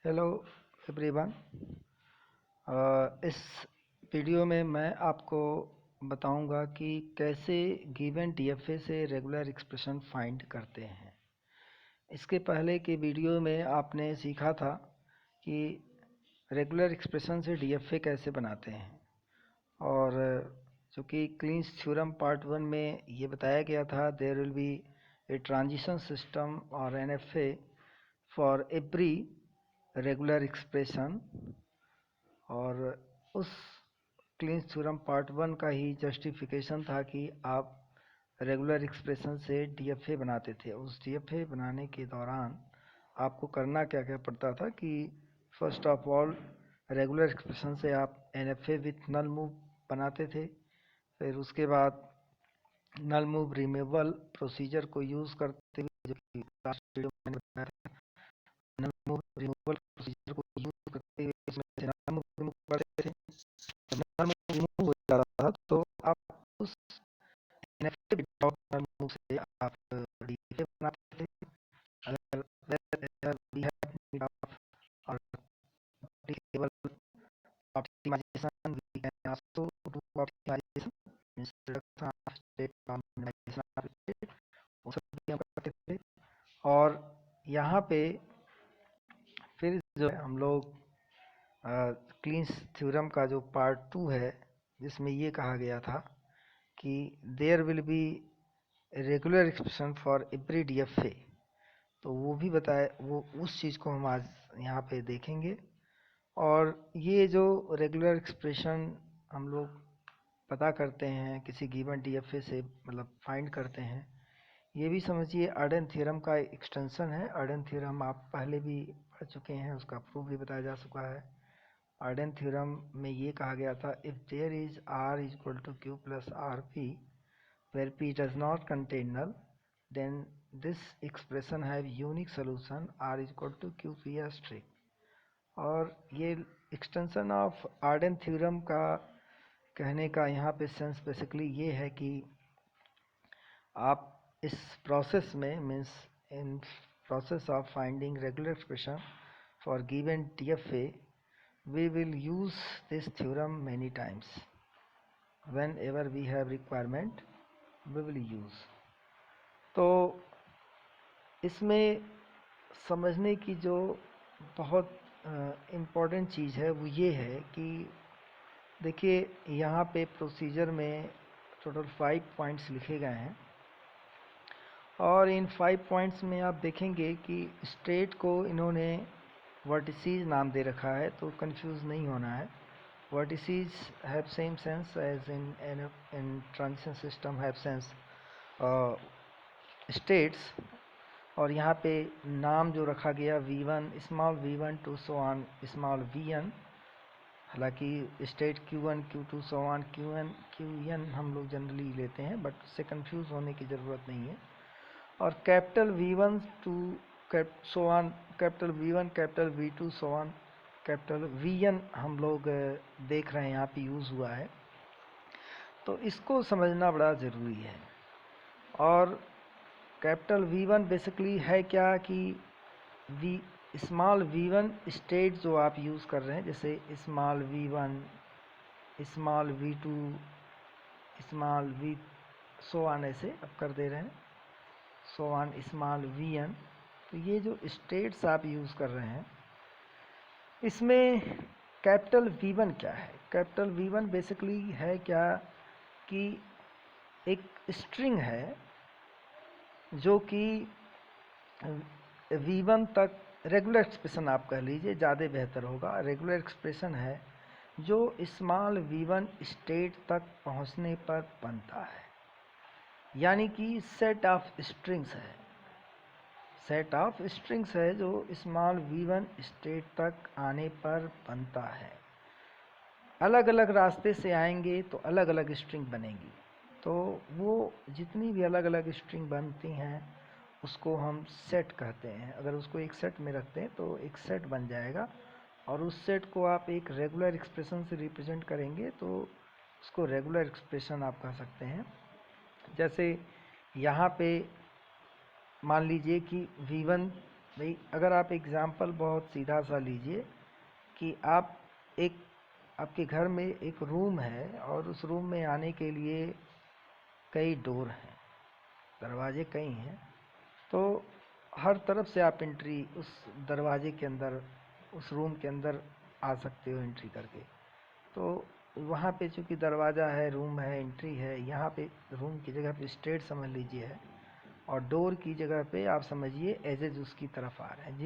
Hello everyone. इस video में मैं आपको बताऊंगा कि कैसे गिवन डीएफए से रेगुलर एक्सप्रेशन फाइंड करते हैं। इसके पहले के वीडियो में आपने सीखा था कि रेगुलर एक्सप्रेशन से डीएफए कैसे बनाते हैं, और जो कि क्लीन्स थ्योरम पार्ट 1 में ये बताया गया था, there will be a transition system और NFA for every regular expression. और उस क्लीन्स थ्योरम पार्ट 1 का ही जस्टिफिकेशन था कि आप रेगुलर एक्सप्रेशन से डीएफए बनाते थे। उस डीएफए बनाने के दौरान आपको करना क्या क्या पड़ता था कि first of all regular expression से आप एनएफए विथ नल मूव बनाते थे। फिर उसके बाद नल मूव रिमूवल प्रोसीजर को यूज़ करते हुए, जो कि लास्ट वीडियो में मैंने बताया था, नल मूव रिमूवल प्रोसीजर को यूज़ करते हुए इसमें से नल मूव रिमूव करते थे। जब नल मूव रिमूव हो जा रहा था तो आप उस एनएफए विदाउट नल मूव से आप डीएफए बनाते थे। अगर वी हैव और केवल optimization, we can also do optimization means reduction of state, minimization of state, वो सब भी हम करते थे। और यहाँ पे फिर जो है हम लोग क्लीन्स थ्योरम का जो पार्ट 2 है, जिसमें ये कहा गया था कि there will be regular expression for every DFA, तो वो भी बताए, वो उस चीज़ को हम आज यहाँ पे देखेंगे। और ये जो रेगुलर एक्सप्रेशन हम लोग पता करते हैं किसी गिवन डीएफए से, मतलब फाइंड करते हैं, ये भी समझिए अर्डन थ्योरम का एक्सटेंशन है। अर्डन थ्योरम आप पहले भी पढ़ चुके हैं, उसका प्रूफ भी बताया जा चुका है। अर्डन थ्योरम में ये कहा गया था, if there is R is equal to Q plus R P where P does not contain null, then this expression have unique solution R is equal to Q P asterisk. और ये extension of Ardern theorem का कहने का यहाँ पे sense basically ये है कि आप इस प्रोसेस में, means in process of finding regular expression for given DFA, we will use this theorem many times. Whenever we have requirement, we will use. तो इसमें समझने की जो बहुत इम्पोर्टेंट चीज़ है वो ये है कि देखिए यहाँ पे प्रोसीजर में टोटल 5 पॉइंट्स लिखे गए हैं, और इन 5 पॉइंट्स में आप देखेंगे कि स्टेट को इन्होंने वर्टिसीज नाम दे रखा है, तो कंफ्यूज नहीं होना है। Vertices have same sense as in transition system have sense states। और यहाँ पे नाम जो रखा गया V1 small v1 to so on small vn, हालांकि state Q1 Q2 so on Qn हम लोग जनरली लेते हैं, बट उससे कंफ्यूज होने की ज़रूरत नहीं है। और capital V1 to so on capital V1 capital V2 so on capital Vn हम लोग देख रहे हैं यहाँ पे यूज़ हुआ है, तो इसको समझना बड़ा ज़रूरी है। और कैपिटल V1 बेसिकली है क्या कि स्मॉल v1 स्टेट जो आप यूज़ कर रहे हैं, जैसे small v1 small v2 small v so on, ऐसे अब कर दे रहे हैं सो ऑन स्मॉल vn। तो ये जो स्टेट्स आप यूज़ कर रहे हैं, इसमें कैपिटल V1 क्या है? कैपिटल V1 बेसिकली है क्या कि एक स्ट्रिंग है जो कि V1 तक रेगुलर एक्सप्रेशन आप कह लीजिए, ज़्यादा बेहतर होगा। रेगुलर एक्सप्रेशन है जो स्मॉल v1 स्टेट तक पहुंचने पर बनता है, यानी कि सेट ऑफ स्ट्रिंग्स है, सेट ऑफ स्ट्रिंग्स है जो स्मॉल v1 स्टेट तक आने पर बनता है। अलग अलग रास्ते से आएंगे तो अलग अलग स्ट्रिंग बनेगी, तो वो जितनी भी अलग अलग स्ट्रिंग बनती हैं उसको हम सेट कहते हैं। अगर उसको एक सेट में रखते हैं तो एक सेट बन जाएगा, और उस सेट को आप एक रेगुलर एक्सप्रेशन से रिप्रेजेंट करेंगे तो उसको रेगुलर एक्सप्रेशन आप कह सकते हैं। जैसे यहाँ पे मान लीजिए कि V1 भाई अगर आप एग्ज़ाम्पल बहुत सीधा सा लीजिए कि आप एक आपके घर में एक रूम है और उस रूम में आने के लिए कई डोर हैं, दरवाजे कई हैं, तो हर तरफ से आप एंट्री उस दरवाजे के अंदर, उस रूम के अंदर आ सकते हो एंट्री करके। तो वहाँ पे चूँकि दरवाज़ा है, रूम है, एंट्री है, यहाँ पे रूम की जगह पे स्ट्रेट समझ लीजिए है, और डोर की जगह पे आप समझिए एजेस उसकी तरफ आ रहे हैं।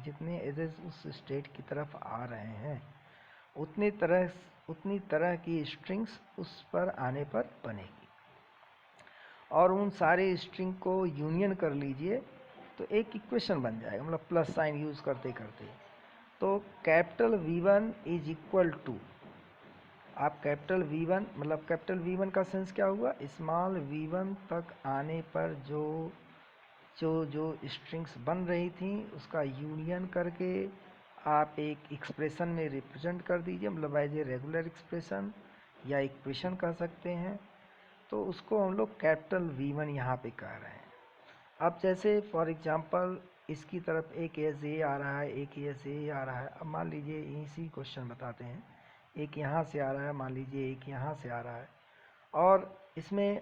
जितने एजेस उस स्ट्रेट की तरफ आ रहे हैं उतनी तरह की स्ट्रिंग्स उस पर आने पर बनेगी। और उन सारे स्ट्रिंग को यूनियन कर लीजिए तो एक इक्वेशन बन जाएगा, मतलब प्लस साइन यूज़ करते करते। तो capital V1 is equal to, आप कैपिटल V1 मतलब कैपिटल V1 का सेंस क्या हुआ, स्मॉल V1 तक आने पर जो जो जो स्ट्रिंग्स बन रही थी उसका यूनियन करके आप एक एक्सप्रेशन में रिप्रेजेंट कर दीजिए, मतलब एज ए रेगुलर एक्सप्रेशन या इक्वेशन कह सकते हैं। तो उसको हम लोग कैपिटल V1 यहाँ पे कह रहे हैं। अब जैसे फॉर एग्जांपल इसकी तरफ एक एस ए आ रहा है, एक एस ए आ रहा है। अब मान लीजिए इसी क्वेश्चन बताते हैं, एक यहाँ से आ रहा है, मान लीजिए एक यहाँ से आ रहा है, और इसमें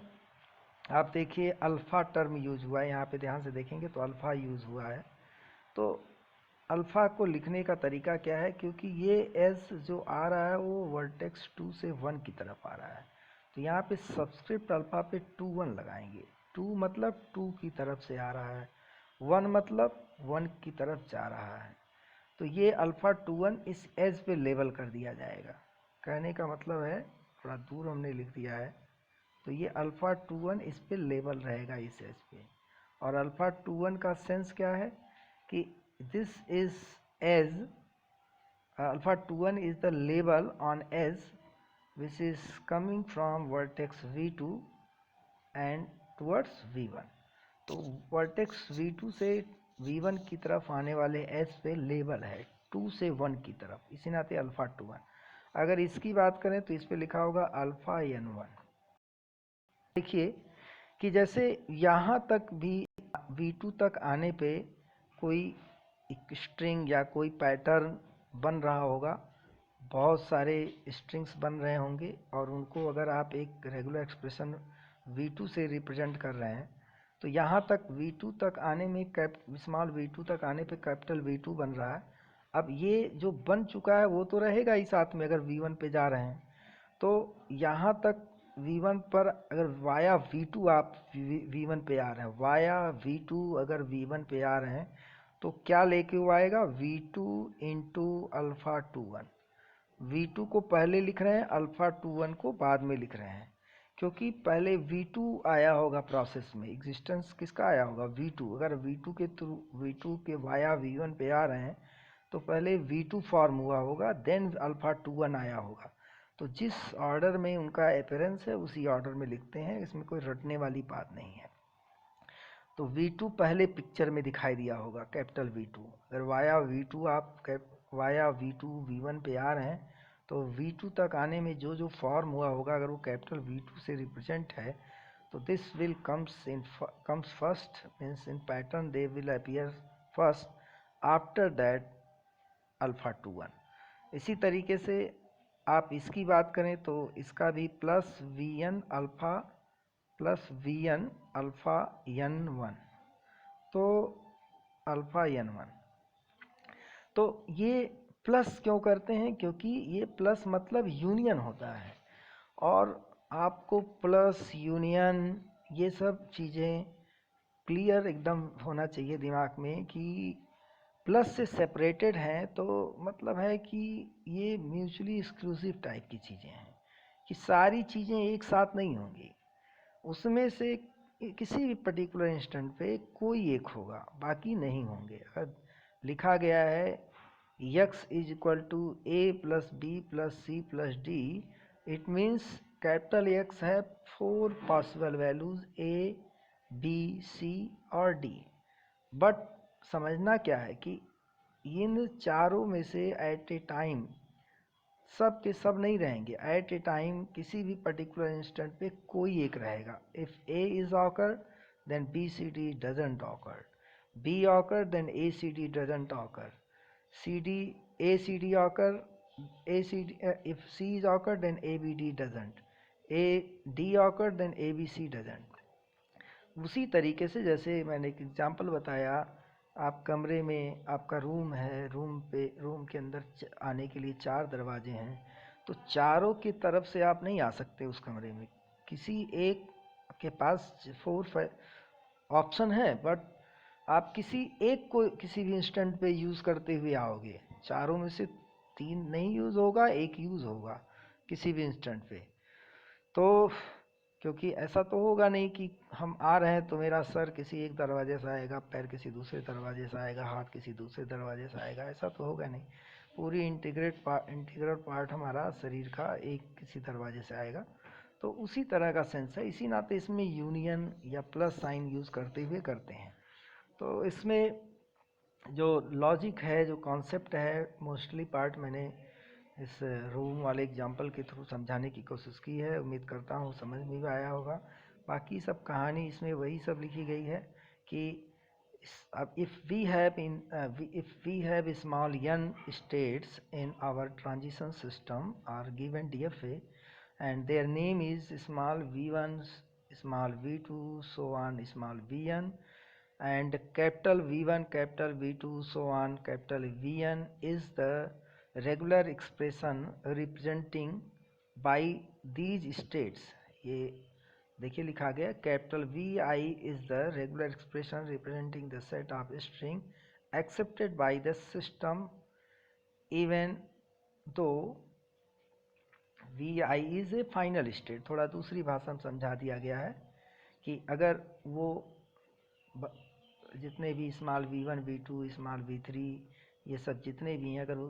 आप देखिए अल्फ़ा टर्म यूज हुआ है, यहाँ पे ध्यान से देखेंगे तो अल्फ़ा यूज हुआ है। तो अल्फ़ा को लिखने का तरीका क्या है, क्योंकि ये एस जो आ रहा है वो वर्टेक्स 2 से 1 की तरफ आ रहा है, तो यहाँ पे सब्सक्रिप्ट अल्फ़ा पे 2 1 लगाएंगे। 2 मतलब 2 की तरफ से आ रहा है, 1 मतलब 1 की तरफ जा रहा है। तो ये अल्फ़ा 2 1 इस एज पे लेबल कर दिया जाएगा। कहने का मतलब है, थोड़ा दूर हमने लिख दिया है, तो ये अल्फ़ा 2 1 इस पे लेबल रहेगा इस एज पे। और अल्फ़ा 2 1 का सेंस क्या है कि this is as alpha 2 1 is the label on edge which is coming from vertex V2 and towards V1। तो वर्टेक्स V2 से V1 की तरफ आने वाले एज पे लेबल है 2 से 1 की तरफ, इसी नाते अल्फ़ा 2 1। अगर इसकी बात करें तो इस पे लिखा होगा अल्फ़ा N1। देखिए कि जैसे यहाँ तक भी V2 तक आने पे कोई एक स्ट्रिंग या कोई पैटर्न बन रहा होगा, बहुत सारे स्ट्रिंग्स बन रहे होंगे, और उनको अगर आप एक रेगुलर एक्सप्रेशन V2 से रिप्रेजेंट कर रहे हैं, तो यहाँ तक V2 तक आने में स्मॉल V2 तक आने पे कैपिटल V2 बन रहा है। अब ये जो बन चुका है वो तो रहेगा ही साथ में, अगर V1 पे जा रहे हैं तो यहाँ तक V1 पर अगर वाया V2 आप V1 पे आ रहे हैं, वाया V2 अगर V1 पे आ रहे हैं तो क्या लेके वो आएगा, V2 इंटू अल्फ़ा 2 1। V2 को पहले लिख रहे हैं, अल्फ़ा 2 1 को बाद में लिख रहे हैं, क्योंकि पहले V2 आया होगा प्रोसेस में, एग्जिस्टेंस किसका आया होगा, V2। अगर V2 के थ्रू V2 के वाया V1 पे आ रहे हैं तो पहले V2 फॉर्म हुआ होगा, देन अल्फ़ा 2 1 आया होगा। तो जिस ऑर्डर में उनका अपीयरेंस है उसी ऑर्डर में लिखते हैं, इसमें कोई रटने वाली बात नहीं है। तो V2 पहले पिक्चर में दिखाई दिया होगा, कैपिटल V2। अगर वाया V2 आप वाया V2 V1 पे आ रहे हैं तो V2 तक आने में जो जो फॉर्म हुआ होगा, अगर वो कैपिटल V2 से रिप्रेजेंट है तो this will comes first, means in pattern they will appear first, after that alpha 2 1। इसी तरीके से आप इसकी बात करें तो इसका भी plus VN alpha plus VN alpha N1, तो अल्फ़ा N1। तो ये प्लस क्यों करते हैं, क्योंकि ये प्लस मतलब यूनियन होता है, और आपको प्लस यूनियन ये सब चीज़ें क्लियर एकदम होना चाहिए दिमाग में कि प्लस से सेपरेटेड हैं, तो मतलब है कि ये म्यूचुअली एक्सक्लूसिव टाइप की चीज़ें हैं, कि सारी चीज़ें एक साथ नहीं होंगी, उसमें से किसी भी पर्टिकुलर इंस्टेंट पे कोई एक होगा, बाकी नहीं होंगे। अगर लिखा गया है x is equal to a plus B plus C plus D, it means capital X है 4 possible values a b c और d। बट समझना क्या है कि इन चारों में से एट ए टाइम सब के सब नहीं रहेंगे, एट ए टाइम किसी भी पर्टिकुलर इंस्टेंट पे कोई एक रहेगा। If A is occur then B C D doesn't occur, B occur, then ACD doesn't occur. ACD occur, if C is occur, then ABD doesn't. AD occur, then ABC doesn't. उसी तरीके से जैसे मैंने एक एग्जांपल बताया, आप कमरे में, आपका रूम है, रूम के अंदर आने के लिए 4 दरवाजे हैं, तो चारों की तरफ से आप नहीं आ सकते उस कमरे में। किसी एक के पास 4 ऑप्शन है, बट आप किसी एक को किसी भी इंस्टेंट पे यूज़ करते हुए आओगे। चारों में से 3 नहीं यूज़ होगा, 1 यूज़ होगा किसी भी इंस्टेंट पे। तो क्योंकि ऐसा तो होगा नहीं कि हम आ रहे हैं तो मेरा सर किसी एक दरवाजे से आएगा, पैर किसी दूसरे दरवाजे से आएगा, हाथ किसी दूसरे दरवाजे से आएगा, ऐसा तो होगा नहीं। पूरी इंटीग्रल पार्ट हमारा शरीर का एक किसी दरवाजे से आएगा। तो उसी तरह का सेंस है, इसी नाते इसमें यूनियन या प्लस साइन यूज़ करते हुए करते हैं। तो इसमें जो लॉजिक है, जो कॉन्सेप्ट है, मोस्टली पार्ट मैंने इस रूम वाले एग्जाम्पल के थ्रू समझाने की कोशिश की है। उम्मीद करता हूँ समझ में भी आया होगा। बाकी सब कहानी इसमें वही सब लिखी गई है कि अब if we have small n states in our transition system are given DFA and their name is small v1, small v2, so on small vn, and capital V1, capital V2, so on capital Vn is the regular expression representing by these states. ये देखिए लिखा गया, capital Vi is the regular expression representing the set of string accepted by the system even though Vi is a final state। थोड़ा दूसरी भाषा में समझा दिया गया है कि अगर वो जितने भी small v1, v2, small v3, ये सब जितने भी हैं, अगर वो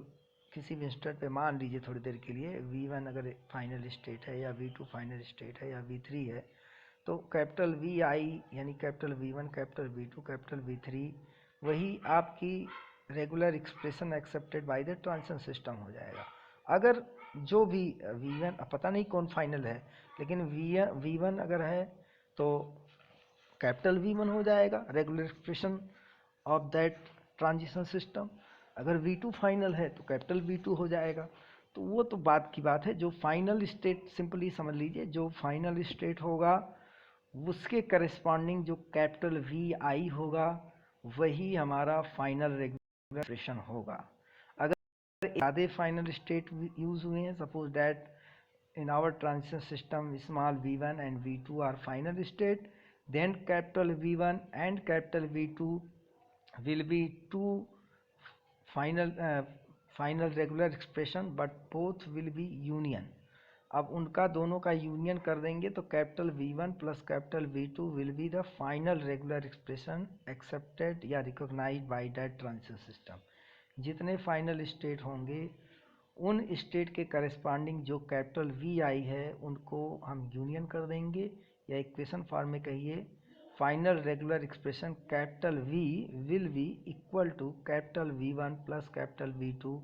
किसी भी इंस्टेंट पे मान लीजिए थोड़ी देर के लिए v1 अगर फाइनल स्टेट है या v2 फाइनल स्टेट है या v3 है, तो कैपिटल Vi यानी capital V1, capital V2, capital V3 वही आपकी regular expression accepted by the transition system हो जाएगा। अगर जो भी V1 पता नहीं कौन फाइनल है, लेकिन V1 अगर है तो कैपिटल V1 हो जाएगा, regular expression of that transition system. अगर V2 फाइनल है तो कैपिटल V2 हो जाएगा। तो वो तो बात की बात है, जो फाइनल स्टेट, सिंपली समझ लीजिए, जो फाइनल स्टेट होगा उसके करस्पॉन्डिंग जो कैपिटल Vi होगा वही हमारा फाइनल रेगुलर एक्सप्रेशन होगा। अगर ज़्यादा फाइनल स्टेट यूज हुए हैं, suppose that in our transition system small v1 and v2 are final state, then capital V1 and capital V2 will be two final regular expression, but both will be union। अब उनका दोनों का union कर देंगे तो capital V1 plus capital V2 will be the final regular expression accepted या recognised by that transition system. जितने final state होंगे उन स्टेट के करस्पॉन्डिंग जो कैपिटल Vi है उनको हम यूनियन कर देंगे, या इक्वेशन फॉर्म में कहिए, final regular expression capital V will be equal to capital V1 plus capital V2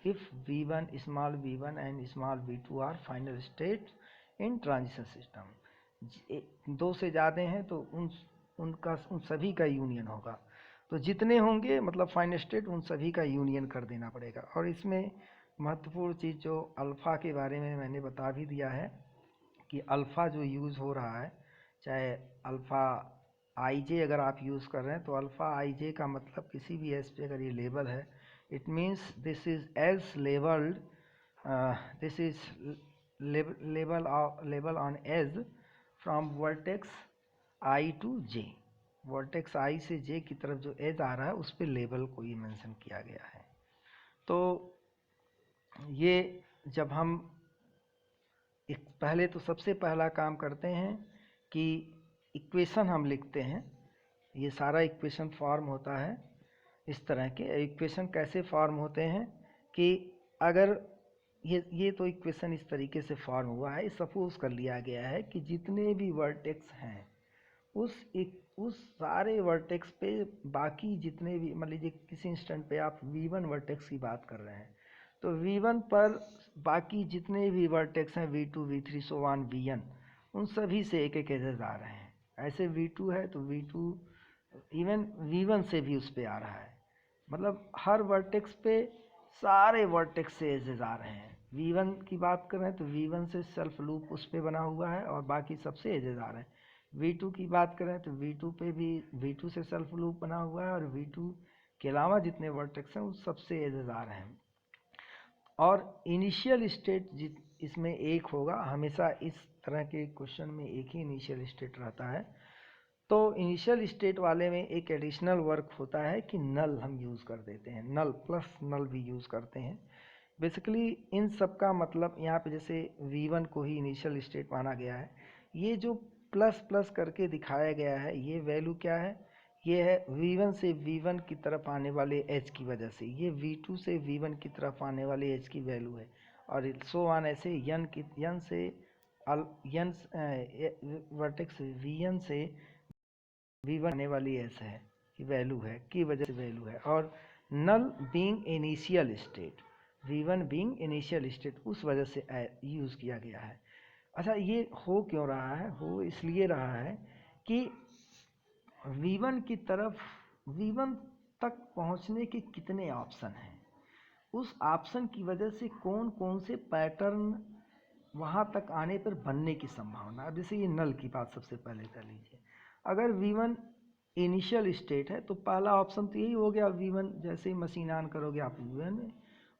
if V1, small v1 and small v2 are final states in transition system। 2 से ज़्यादा हैं तो उन सभी का यूनियन होगा। तो जितने होंगे मतलब फाइनल स्टेट, उन सभी का यूनियन कर देना पड़ेगा। और इसमें महत्वपूर्ण चीज़ जो अल्फ़ा के बारे में मैंने बता भी दिया है कि अल्फ़ा जो यूज़ हो रहा है, चाहे अल्फ़ा IJ अगर आप यूज़ कर रहे हैं तो अल्फ़ा IJ का मतलब किसी भी एस पे अगर ये लेबल है, it means this is as labeled, this is label on as from vertex I to J। Vertex I से J की तरफ जो एज आ रहा है उस पर लेबल को ये मेंशन किया गया है। तो ये जब हम पहले तो सबसे पहला काम करते हैं कि इक्वेशन हम लिखते हैं। ये सारा इक्वेशन फॉर्म होता है इस तरह के। इक्वेशन कैसे फॉर्म होते हैं कि अगर ये तो इक्वेशन इस तरीके से फॉर्म हुआ है। सपोज कर लिया गया है कि जितने भी वर्टेक्स हैं उस सारे वर्टेक्स पे बाकी जितने भी, मान लीजिए किसी इंस्टेंट पे आप V1 वर्टेक्स की बात कर रहे हैं, तो V1 पर बाकी जितने भी वर्टेक्स हैं V2, V3 so on Vn, उन सभी से एक एक एजेस आ रहे हैं। ऐसे V2 है तो V2 इवन V1 से भी उस पे आ रहा है, मतलब हर वर्टेक्स पे सारे वर्टेक्स से एजेस आ रहे हैं। V1 की बात करें तो V1 से सेल्फ लूप उस पे बना हुआ है और बाकी सबसे एजेस आ रहे हैं। V2 की बात करें तो V2 पे भी V2 से सेल्फ लूप बना हुआ है और V2 के अलावा जितने वर्टेक्स हैं उस सबसे एजेस आ रहे हैं। और इनिशियल स्टेट इसमें एक होगा, हमेशा इस तरह के क्वेश्चन में एक ही इनिशियल स्टेट रहता है। तो इनिशियल स्टेट वाले में एक एडिशनल वर्क होता है कि नल हम यूज़ कर देते हैं, नल प्लस नल भी यूज़ करते हैं। बेसिकली इन सब का मतलब यहाँ पे जैसे V1 को ही इनिशियल स्टेट माना गया है, ये जो प्लस प्लस करके दिखाया गया है ये वैल्यू क्या है, ये है V1 से V1 की तरफ आने वाले एज की वजह से, ये V2 से V1 की तरफ आने वाले एज की वैल्यू है। और सो ऑन ऐसे यन से वर्टेक्स V1 से V1 आने वाली एज है की वैल्यू है, की वजह से वैल्यू है। और null being initial state, V1 being initial state, उस वजह से यूज़ किया गया है। अच्छा, ये हो क्यों रहा है? हो इसलिए रहा है कि V1 की तरफ V1 तक पहुंचने के कितने ऑप्शन हैं, उस ऑप्शन की वजह से कौन कौन से पैटर्न वहाँ तक आने पर बनने की संभावना। अब जैसे ये नल की बात सबसे पहले कर लीजिए, अगर V1 इनिशियल स्टेट है तो पहला ऑप्शन तो यही हो गया V1, जैसे ही मशीन ऑन करोगे आप V1 में,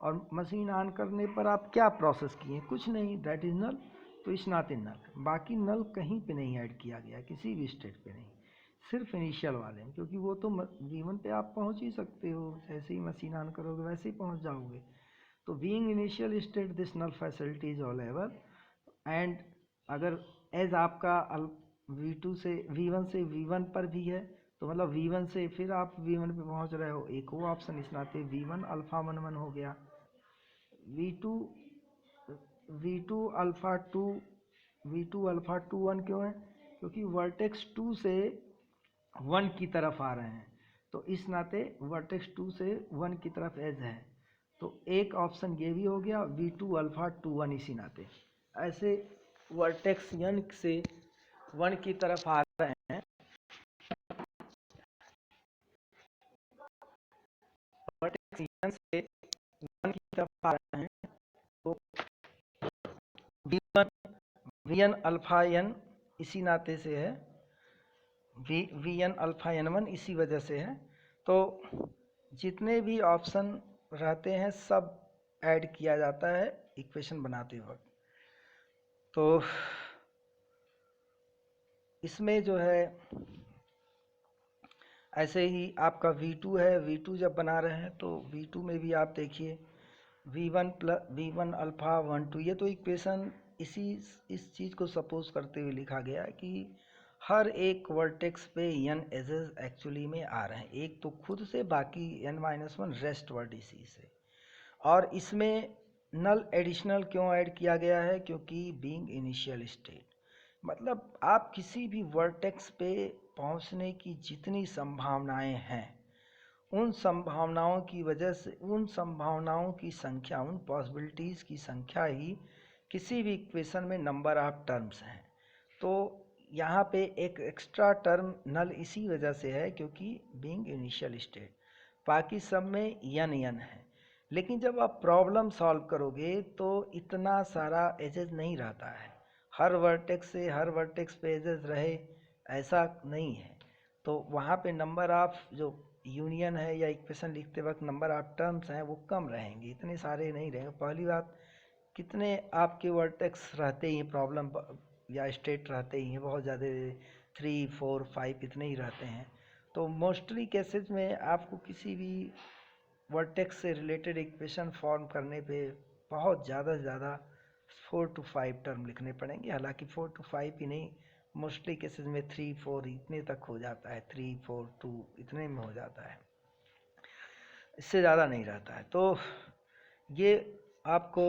और मशीन ऑन करने पर आप क्या प्रोसेस किए, कुछ नहीं, दैट इज नल। तो इस नाते नल, बाकी नल कहीं पे नहीं ऐड किया गया, किसी भी स्टेट पे नहीं, सिर्फ इनिशियल वाले में, क्योंकि वो तो V1 पे आप पहुंच ही सकते हो, जैसे ही मशीन ऑन करोगे वैसे ही पहुंच जाओगे। तो being initial state this null facility is available. And अगर एज आपका V2 से V1 से V1 पर भी है तो मतलब V1 से फिर आप V1 पे पहुंच रहे हो, एक वो ऑप्शन, इस नाते V1 अल्फा 1 हो गया। V2 अल्फा 2, V2 अल्फा 2 1 क्यों है? क्योंकि वर्टेक्स 2 से 1 की तरफ आ रहे हैं, तो इस नाते वर्टेक्स 2 से 1 की तरफ एज है, तो एक ऑप्शन ये भी हो गया V2 अल्फा 2 1। इसी नाते ऐसे वर्टेक्स n से 1 की तरफ आ रहे हैं, वर्टेक्स n से 1 की तरफ आ रहे हैं, तो V1 अल्फा n इसी नाते से है, Vn अल्फा n1 इसी वजह से है। तो जितने भी ऑप्शन रहते हैं सब ऐड किया जाता है इक्वेशन बनाते वक्त। तो इसमें जो है ऐसे ही आपका V2 है, V2 जब बना रहे हैं तो V2 में भी आप देखिए V1 अल्फा 1 2, ये तो इक्वेशन इस चीज़ को सपोज करते हुए लिखा गया है कि हर एक वर्टेक्स पे n एजेस एक्चुअली में आ रहे हैं, एक तो खुद से, बाकी n-1 रेस्ट वर्टिसेस से। और इसमें नल एडिशनल क्यों ऐड किया गया है? क्योंकि बीइंग इनिशियल स्टेट, मतलब आप किसी भी वर्टेक्स पे पहुंचने की जितनी संभावनाएं हैं, उन संभावनाओं की वजह से, उन संभावनाओं की संख्या, उन पॉसिबिलिटीज़ की संख्या ही किसी भी इक्वेशन में नंबर ऑफ टर्म्स हैं। तो यहाँ पे एक एक्स्ट्रा टर्म नल इसी वजह से है क्योंकि बीइंग इनिशियल स्टेट, बाकी सब में n है। लेकिन जब आप प्रॉब्लम सॉल्व करोगे तो इतना सारा एजेस नहीं रहता है, हर वर्टेक्स से हर वर्टेक्स पे एजेस रहे ऐसा नहीं है। तो वहाँ पे नंबर ऑफ जो यूनियन है या इक्वेशन लिखते वक्त नंबर ऑफ टर्म्स हैं वो कम रहेंगे, इतने सारे नहीं रहेंगे। पहली बात, कितने आपके वर्टेक्स रहते ही प्रॉब्लम या स्टेट रहते ही हैं, बहुत ज़्यादा 3 4 5 इतने ही रहते हैं। तो मोस्टली केसेस में आपको किसी भी वर्टेक्स से रिलेटेड इक्वेशन फॉर्म करने पे बहुत ज़्यादा से ज़्यादा 4 to 5 टर्म लिखने पड़ेंगे। हालांकि 4 to 5 ही नहीं, मोस्टली केसेस में 3 4 इतने तक हो जाता है, 3 4 2 इतने में हो जाता है, इससे ज़्यादा नहीं रहता है। तो ये आपको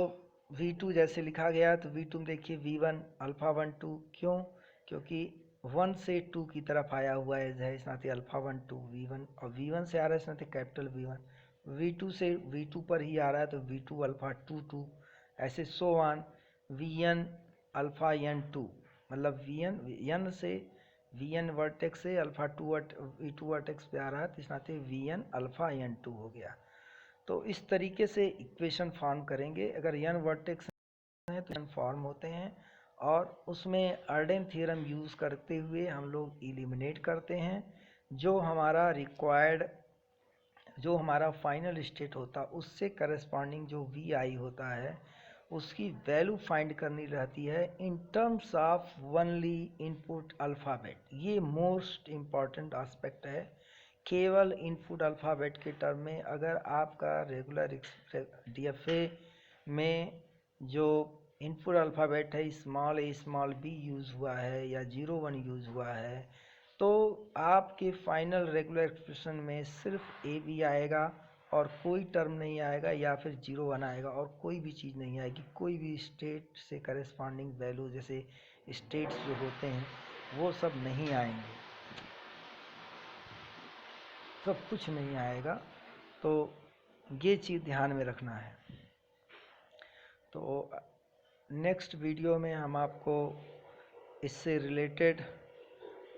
V2 जैसे लिखा गया है, तो V2 में देखिए V1 अल्फा 1 2, क्यों? क्योंकि 1 से 2 की तरफ आया हुआ है, इस नाते अल्फा 1 2 V1, और V1 से आ रहा है इस नाते कैपिटल V1, V2 से V2 पर ही आ रहा है तो V2 अल्फा 2 2, ऐसे so on Vn alpha n 2, मतलब Vn n से Vn वर्टेक्स से अल्फा V2 वर्टेक्स पे आ रहा है, तो इस नाते Vn अल्फा N2 हो गया। तो इस तरीके से इक्वेशन फॉर्म करेंगे। अगर N वर्टेक्स है तो N फॉर्म होते हैं, और उसमें अर्डेन थ्योरम यूज़ करते हुए हम लोग एलिमिनेट करते हैं। जो हमारा रिक्वायर्ड, जो हमारा फाइनल स्टेट होता उससे करस्पॉन्डिंग जो Vi होता है उसकी वैल्यू फाइंड करनी रहती है in terms of only input alphabet. ये मोस्ट इम्पॉर्टेंट एस्पेक्ट है। केवल इनपुट अल्फ़ाबेट के टर्म में अगर आपका रेगुलर DFA में जो इनपुट अल्फ़ाबेट है small a small b use हुआ है या 01 यूज़ हुआ है, तो आपके फाइनल रेगुलर एक्सप्रेशन में सिर्फ ए बी आएगा और कोई टर्म नहीं आएगा, या फिर 01 आएगा और कोई भी चीज़ नहीं आएगी। कोई भी स्टेट से करस्पॉन्डिंग वैल्यू जैसे स्टेट्स जो होते हैं वो सब नहीं आएंगे, सब कुछ नहीं आएगा। तो ये चीज़ ध्यान में रखना है। तो नेक्स्ट वीडियो में हम आपको इससे रिलेटेड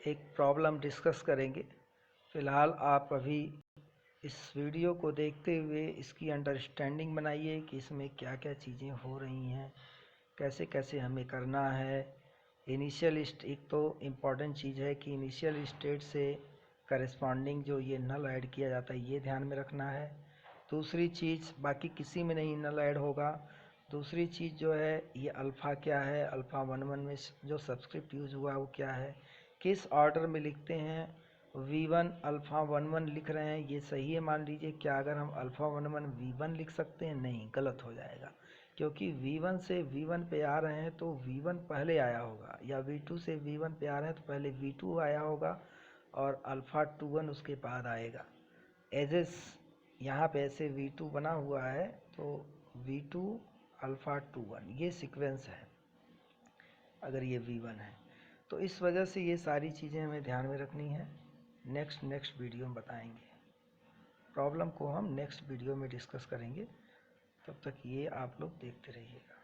एक प्रॉब्लम डिस्कस करेंगे। फ़िलहाल आप अभी इस वीडियो को देखते हुए इसकी अंडरस्टैंडिंग बनाइए कि इसमें क्या क्या चीज़ें हो रही हैं, कैसे कैसे हमें करना है। इनिशियल एक तो इम्पॉर्टेंट चीज़ है कि इनिशियल स्टेट से करस्पॉन्डिंग जो ये नल ऐड किया जाता है ये ध्यान में रखना है। दूसरी चीज़, बाकी किसी में नहीं नल ऐड होगा। दूसरी चीज़ जो है ये अल्फ़ा क्या है, अल्फ़ा 11 में जो सब्सक्रिप्ट यूज़ हुआ वो क्या है, किस ऑर्डर में लिखते हैं। V1 अल्फ़ा 11 लिख रहे हैं, ये सही है मान लीजिए। क्या अगर हम अल्फ़ा 11 V1 लिख सकते हैं? नहीं, गलत हो जाएगा, क्योंकि V1 से V1 पे आ रहे हैं तो V1 पहले आया होगा, या V2 से V1 पे आ रहे हैं तो पहले V2 आया होगा और अल्फ़ा 21 उसके बाद आएगा। एजेस यहाँ पे ऐसे V2 बना हुआ है तो V2 अल्फ़ा 21 ये सीक्वेंस है अगर ये V1 है। तो इस वजह से ये सारी चीज़ें हमें ध्यान में रखनी है। नेक्स्ट वीडियो में बताएंगे। प्रॉब्लम को हम नेक्स्ट वीडियो में डिस्कस करेंगे। तब तक ये आप लोग देखते रहिएगा।